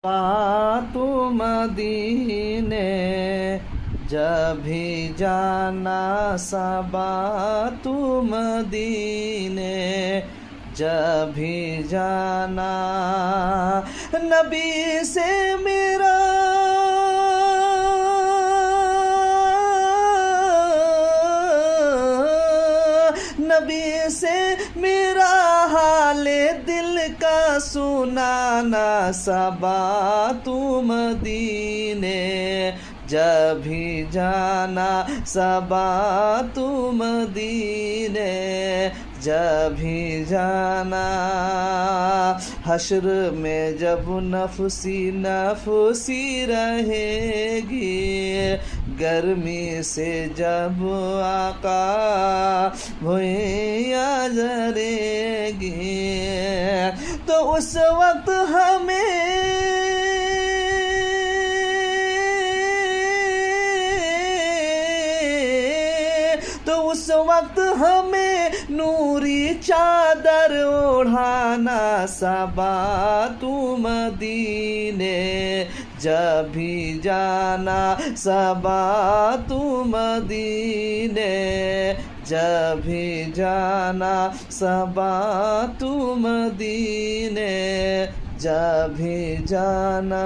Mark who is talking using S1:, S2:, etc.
S1: तू मदीने जब भी जाना सबा तू मदीने जब भी जाना नबी से मेरा नबी से मेरा हाले दिल का सुनाना सबा तू मदीने जब भी जाना सबा तू मदीने जब भी जाना हश्र में जब नफसी नफसी रहेगी गर्मी से जब आका भुइयां जरेगी तो उस वक्त हमें नूरी चादर ओढ़ाना सबा तू मदीने जब भी जाना सबा तू मदीने जब भी जाना सबा तू मदीने जब भी जाना।